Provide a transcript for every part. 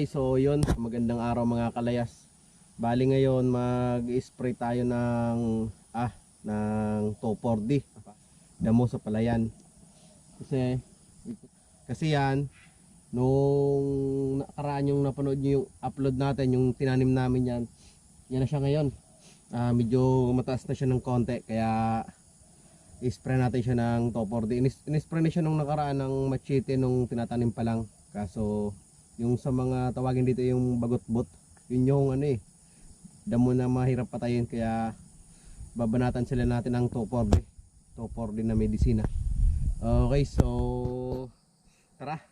Okay, so yun, magandang araw mga kalayas. Bali ngayon mag-spray tayo ng 2,4-D damo sa palayan. Kasi yan, nung nakaraan yung napanood nyo yung upload natin, yung tinanim namin yan, yan na siya ngayon. Medyo mataas na siya ng konti, kaya i-spray natin siya ng 2,4-D. In-spray na siya nung nakaraan ng machete nung tinatanim pa lang. Kaso yung sa mga tawagin dito yung bagot-bot, yun yung damo na mahirap patayin, kaya babanatan sila natin ng 2,4-D na medisina. Okay, so tara.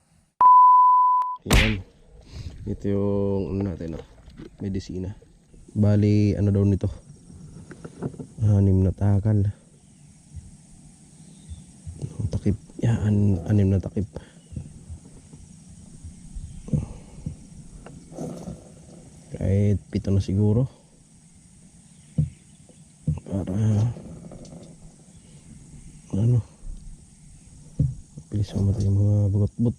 Yan, ito yung natin medisina. Bali daw nito, 6 na takal, takip yan, 6 na takip. Kahit 7 na siguro, para bilis mamatay yung mga bagot-bot.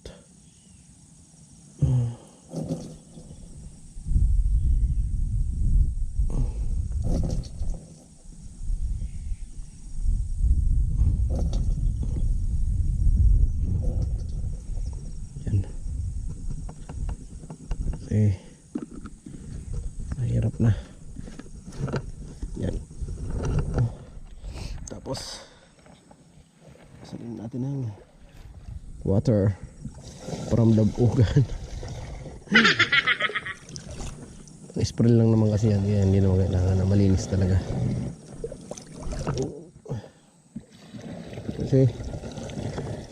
Yan. Okay, mahirap na yan. Tapos sasalin natin ng water from dagugan. Spray lang naman kasi yan, hindi naman kailangan na malinis talaga. Kasi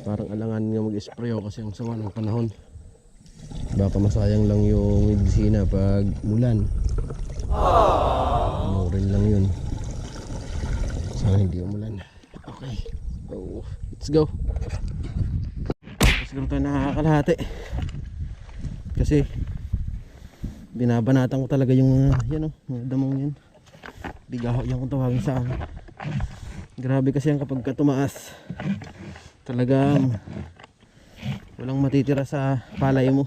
parang alangan nga mag-spray kasi ang sama ng panahon. Baka masayang lang yung medisina pag mulan. Rin lang yun. Sana hindi umulan. Okay, so let's go. Siguro tayo nakakalahati kasi binabanatan ko talaga yung yan mga damong yan. Bigaho yan kung tawagin sa amin. Grabe kasi yan kapag tumaas, talagang walang matitira sa palay mo.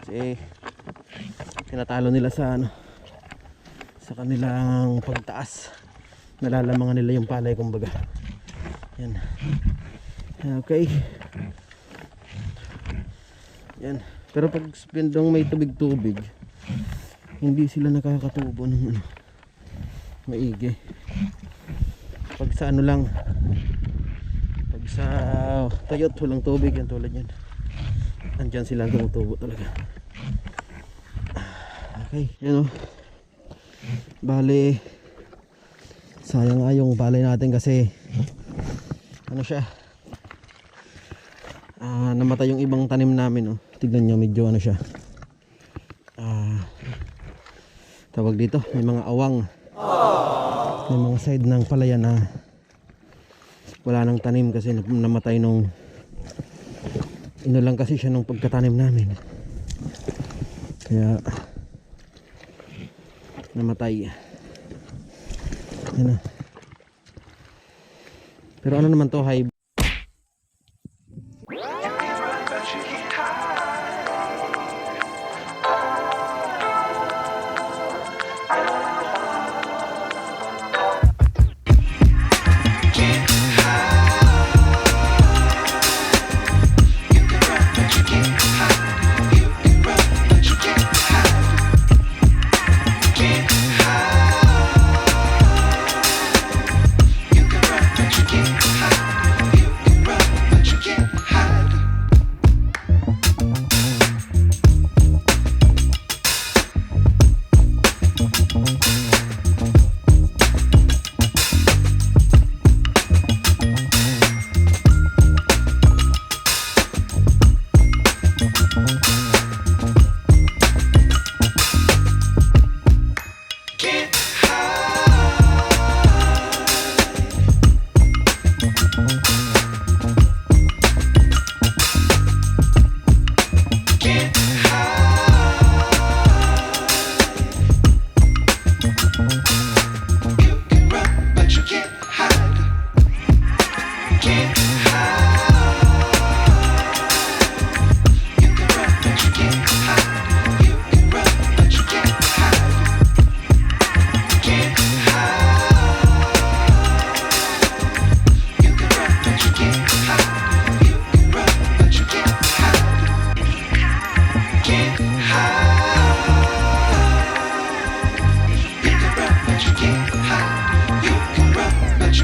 Kasi tinatalo nila sa sa kanilang pagtaas, nalalamangan nila yung palay kumbaga. Yan. Okay. Yan. Pero pag spindong may tubig-tubig, hindi sila nakakatubo ng maigi. Pag sa lang, pag sa tayot walang tubig, yan tulad yan, andyan sila tumutubo talaga. Okay, yan bali sayang nga yung palay natin kasi siya, namatay yung ibang tanim namin. Tignan nyo, medyo siya, tawag dito, may mga awang, may mga side ng palayan na wala nang tanim kasi namatay nung lang kasi siya nung pagkatanim namin, kaya namatay. Yan. Pero naman to, high.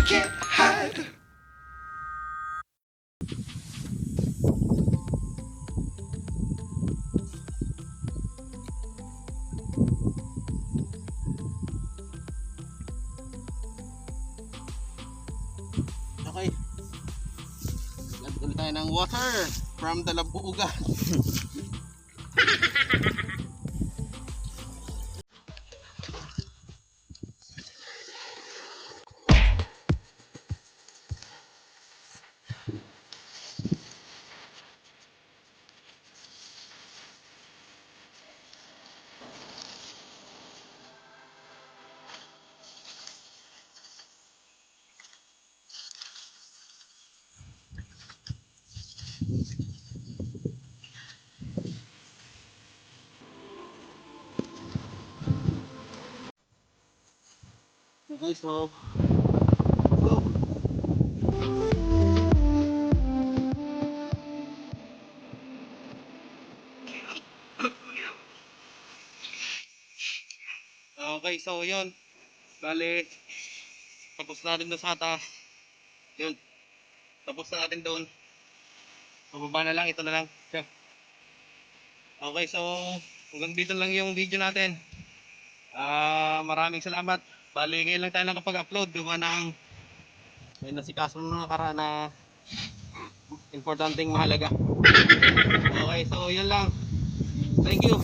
can't hide. Okay. Lagyan ulit tayo ng water from the Labugan. Okay, so go. Okay, so yun. Bale, tapos natin doon sa taas. Yun. Tapos na natin doon. Pababa na lang, ito na lang. Siya. Okay, so hanggang dito lang yung video natin. Maraming salamat. Bali, ngayon lang tayo nakapag-upload. Gawa ng may nasikaso nung nakaraan na importanteng mahalaga. Okay, so yun lang. Thank you.